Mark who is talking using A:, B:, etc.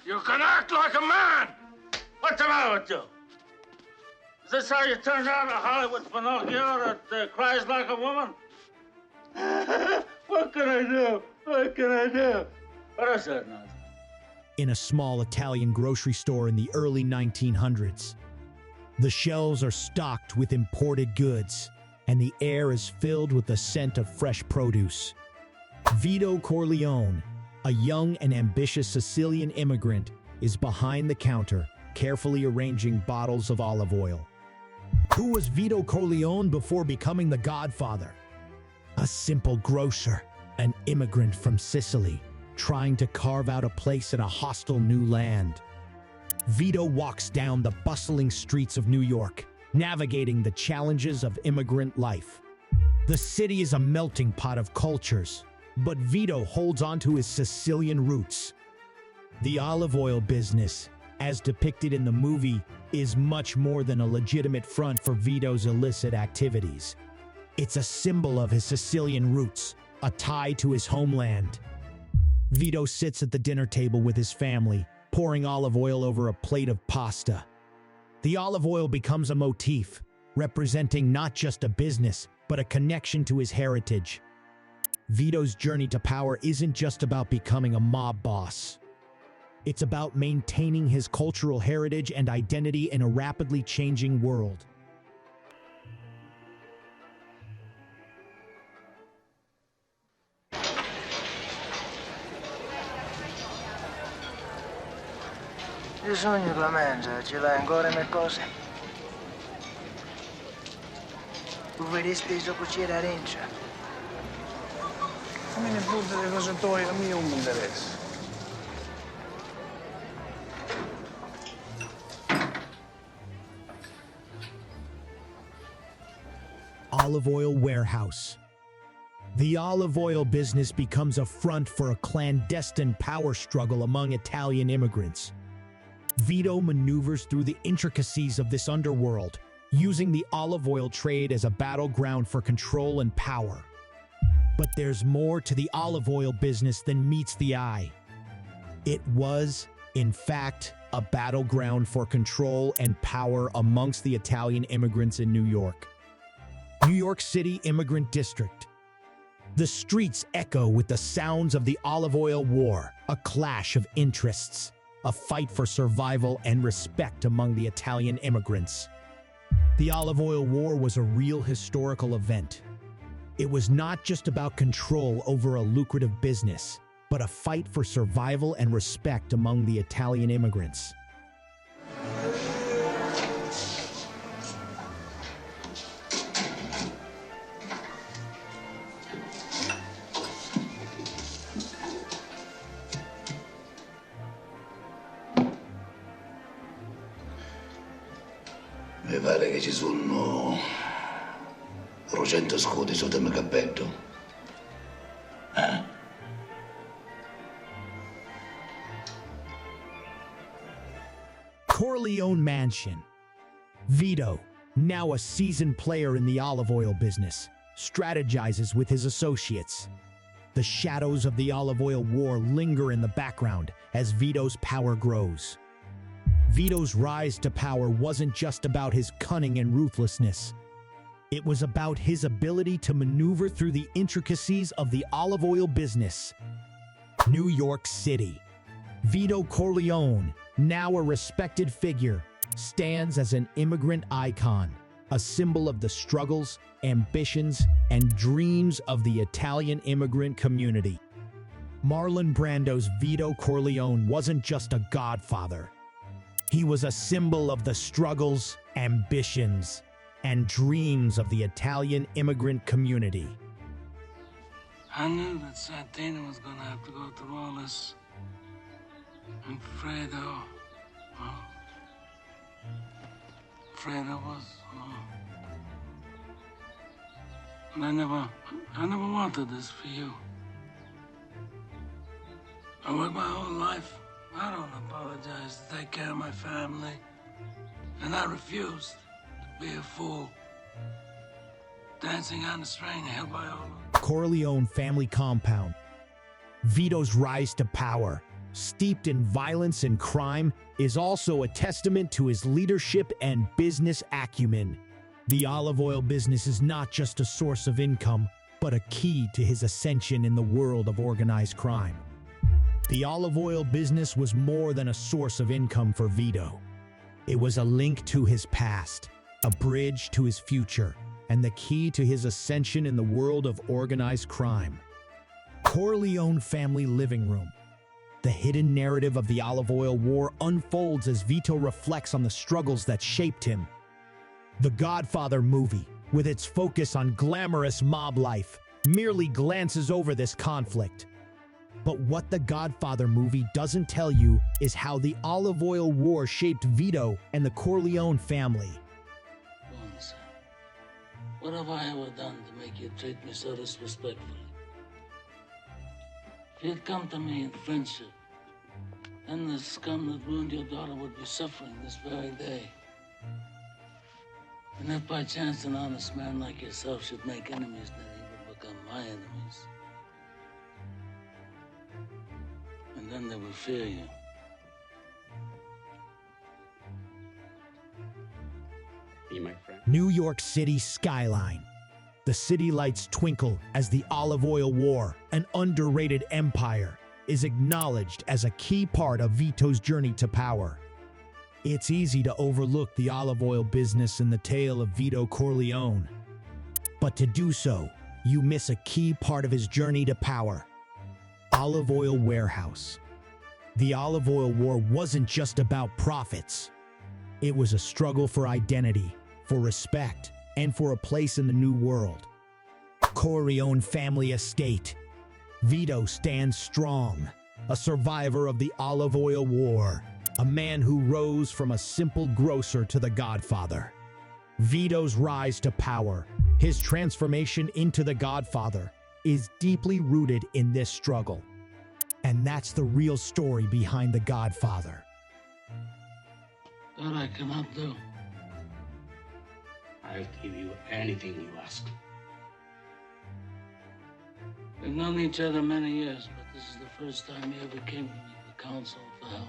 A: You can act like a man! What's the matter with you? Is this how you turned out a Hollywood Pinocchio that cries like a woman? What can I do? What can I do? What is that nonsense?
B: In a small Italian grocery store in the early 1900s, the shelves are stocked with imported goods, and the air is filled with the scent of fresh produce. Vito Corleone, a young and ambitious Sicilian immigrant, is behind the counter, carefully arranging bottles of olive oil. Who was Vito Corleone before becoming the Godfather? A simple grocer, an immigrant from Sicily, trying to carve out a place in a hostile new land. Vito walks down the bustling streets of New York, navigating the challenges of immigrant life. The city is a melting pot of cultures, but Vito holds on to his Sicilian roots. The olive oil business, as depicted in the movie, is much more than a legitimate front for Vito's illicit activities. It's a symbol of his Sicilian roots, a tie to his homeland. Vito sits at the dinner table with his family, pouring olive oil over a plate of pasta. The olive oil becomes a motif, representing not just a business, but a connection to his heritage. Vito's journey to power isn't just about becoming a mob boss. It's about maintaining his cultural heritage and identity in a rapidly changing world.
C: Il sogno Clemenza, ce l'hai ancora le cose? Vorresti so cucire a Rencia?
D: Non me ne fotte le cose tue, a me non mi interessa.
B: Olive oil warehouse. The olive oil business becomes a front for a clandestine power struggle among Italian immigrants. Vito maneuvers through the intricacies of this underworld, using the olive oil trade as a battleground for control and power. But there's more to the olive oil business than meets the eye. It was, in fact, a battleground for control and power amongst the Italian immigrants in New York. New York City Immigrant District. The streets echo with the sounds of the olive oil war, a clash of interests, a fight for survival and respect among the Italian immigrants. The olive oil war was a real historical event. It was not just about control over a lucrative business, but a fight for survival and respect among the Italian immigrants.
E: Mi pare che ci sono 400 scudi sotto il mio cappello.
B: Corleone Mansion. Vito, now a seasoned player in the olive oil business, strategizes with his associates. The shadows of the olive oil war linger in the background as Vito's power grows. Vito's rise to power wasn't just about his cunning and ruthlessness. It was about his ability to maneuver through the intricacies of the olive oil business. New York City. Vito Corleone, now a respected figure, stands as an immigrant icon, a symbol of the struggles, ambitions, and dreams of the Italian immigrant community. Marlon Brando's Vito Corleone wasn't just a godfather. He was a symbol of the struggles, ambitions, and dreams of the Italian immigrant community.
A: I knew that Santina was gonna have to go through all this. And Fredo, oh. Fredo was, oh. And I never wanted this for you. I worked my whole life. I don't apologize to take care of my family. And I refused to be a fool. Dancing on the string held by all of them.
B: Corleone family compound. Vito's rise to power, steeped in violence and crime, is also a testament to his leadership and business acumen. The olive oil business is not just a source of income, but a key to his ascension in the world of organized crime. The olive oil business was more than a source of income for Vito. It was a link to his past, a bridge to his future, and the key to his ascension in the world of organized crime. Corleone family living room. The hidden narrative of the olive oil war unfolds as Vito reflects on the struggles that shaped him. The Godfather movie, with its focus on glamorous mob life, merely glances over this conflict. But what the Godfather movie doesn't tell you is how the olive oil war shaped Vito and the Corleone family.
A: Bones, what have I ever done to make you treat me so disrespectfully? If you'd come to me in friendship, then the scum that ruined your daughter would be suffering this very day. And if by chance an honest man like yourself should make enemies, then he would become my enemies. And then they would fear you.
F: Be my friend.
B: New York City skyline. The city lights twinkle as the olive oil war, an underrated empire, is acknowledged as a key part of Vito's journey to power. It's easy to overlook the olive oil business in the tale of Vito Corleone. But to do so, you miss a key part of his journey to power. Olive oil warehouse. The olive oil war wasn't just about profits. It was a struggle for identity, for respect, and for a place in the new world. Corleone family estate. Vito stands strong, a survivor of the olive oil war, a man who rose from a simple grocer to the Godfather. Vito's rise to power, his transformation into the Godfather, is deeply rooted in this struggle. And that's the real story behind the Godfather.
A: That I cannot do.
F: I'll give you anything you ask.
A: We've known each other many years, but this is the first time you ever came to me for counsel, for help.